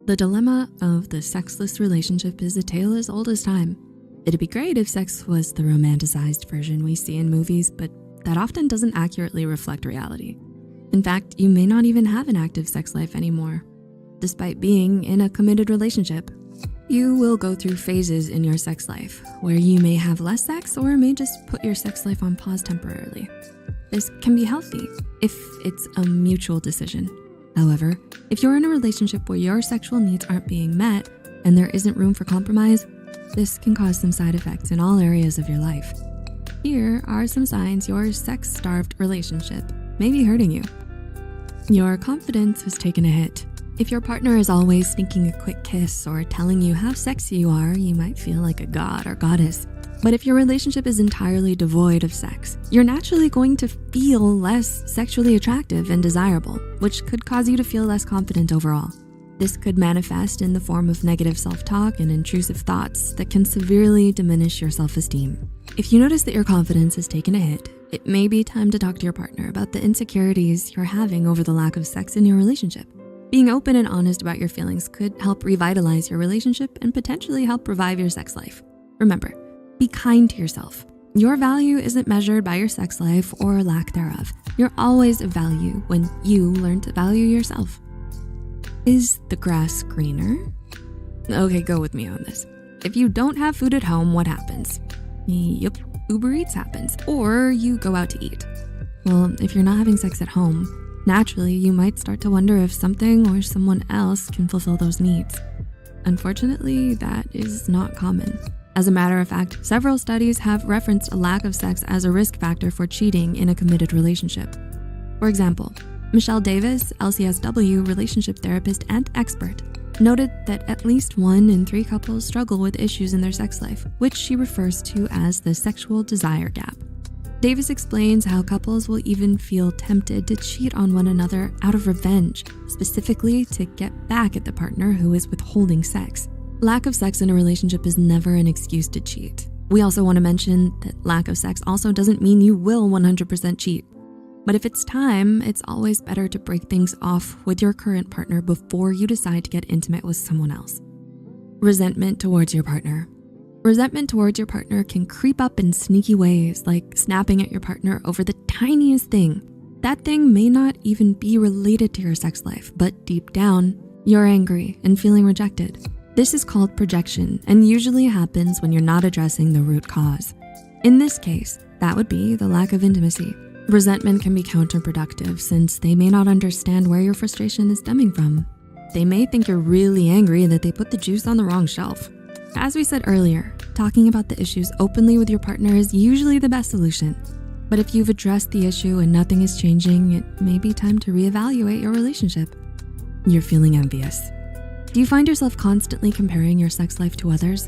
The dilemma of the sexless relationship is a tale as old as time. It'd be great if sex was the romanticized version we see in movies, but that often doesn't accurately reflect reality. In fact, you may not even have an active sex life anymore, despite being in a committed relationship. You will go through phases in your sex life where you may have less sex or may just put your sex life on pause temporarily. This can be healthy if it's a mutual decision. However, if you're in a relationship where your sexual needs aren't being met and there isn't room for compromise, this can cause some side effects in all areas of your life. Here are some signs your sex-starved relationship may be hurting you. Your confidence has taken a hit. If your partner is always sneaking a quick kiss or telling you how sexy you are, you might feel like a god or goddess. But if your relationship is entirely devoid of sex, you're naturally going to feel less sexually attractive and desirable, which could cause you to feel less confident overall. This could manifest in the form of negative self-talk and intrusive thoughts that can severely diminish your self-esteem. If you notice that your confidence has taken a hit, it may be time to talk to your partner about the insecurities you're having over the lack of sex in your relationship. Being open and honest about your feelings could help revitalize your relationship and potentially help revive your sex life. Remember, be kind to yourself. Your value isn't measured by your sex life or lack thereof. You're always of value when you learn to value yourself. Is the grass greener? Okay, go with me on this. If you don't have food at home, what happens? Yep, Uber Eats happens, or you go out to eat. Well, if you're not having sex at home, naturally, you might start to wonder if something or someone else can fulfill those needs. Unfortunately, that is not common. As a matter of fact, several studies have referenced a lack of sex as a risk factor for cheating in a committed relationship. For example, Michelle Davis, LCSW relationship therapist and expert, noted that at least 1 in 3 couples struggle with issues in their sex life, which she refers to as the sexual desire gap. Davis explains how couples will even feel tempted to cheat on one another out of revenge, specifically to get back at the partner who is withholding sex. Lack of sex in a relationship is never an excuse to cheat. We also want to mention that lack of sex also doesn't mean you will 100% cheat. But if it's time, it's always better to break things off with your current partner before you decide to get intimate with someone else. Resentment towards your partner. Resentment towards your partner can creep up in sneaky ways, like snapping at your partner over the tiniest thing. That thing may not even be related to your sex life, but deep down, you're angry and feeling rejected. This is called projection and usually happens when you're not addressing the root cause. In this case, that would be the lack of intimacy. Resentment can be counterproductive since they may not understand where your frustration is stemming from. They may think you're really angry that they put the juice on the wrong shelf. As we said earlier, talking about the issues openly with your partner is usually the best solution. But if you've addressed the issue and nothing is changing, it may be time to reevaluate your relationship. You're feeling envious. Do you find yourself constantly comparing your sex life to others?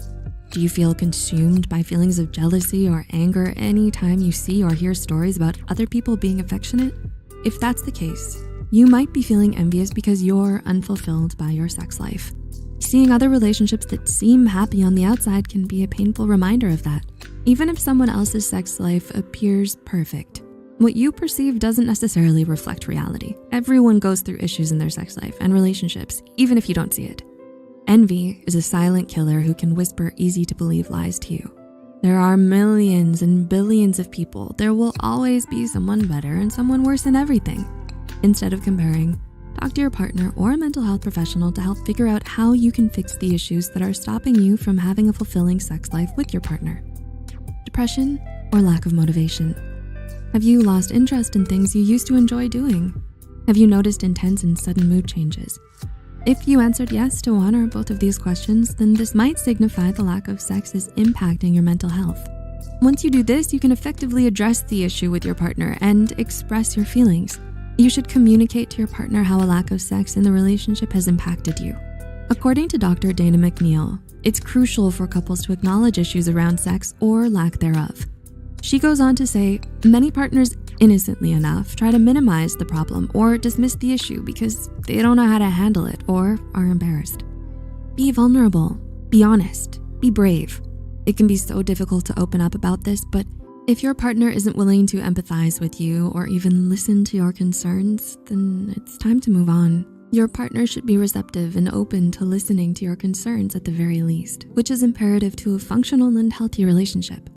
Do you feel consumed by feelings of jealousy or anger anytime you see or hear stories about other people being affectionate? If that's the case, you might be feeling envious because you're unfulfilled by your sex life. Seeing other relationships that seem happy on the outside can be a painful reminder of that. Even if someone else's sex life appears perfect, what you perceive doesn't necessarily reflect reality. Everyone goes through issues in their sex life and relationships, even if you don't see it. Envy is a silent killer who can whisper easy-to-believe lies to you. There are millions and billions of people. There will always be someone better and someone worse in everything. Instead of comparing, talk to your partner or a mental health professional to help figure out how you can fix the issues that are stopping you from having a fulfilling sex life with your partner. Depression or lack of motivation. Have you lost interest in things you used to enjoy doing? Have you noticed intense and sudden mood changes? If you answered yes to one or both of these questions, then this might signify the lack of sex is impacting your mental health. Once you do this, you can effectively address the issue with your partner and express your feelings. You should communicate to your partner how a lack of sex in the relationship has impacted you. According to Dr. Dana McNeil, it's crucial for couples to acknowledge issues around sex or lack thereof. She goes on to say, many partners innocently enough try to minimize the problem or dismiss the issue because they don't know how to handle it or are embarrassed. Be vulnerable, be honest, be brave. It can be so difficult to open up about this, but if your partner isn't willing to empathize with you or even listen to your concerns, then it's time to move on. Your partner should be receptive and open to listening to your concerns at the very least, which is imperative to a functional and healthy relationship.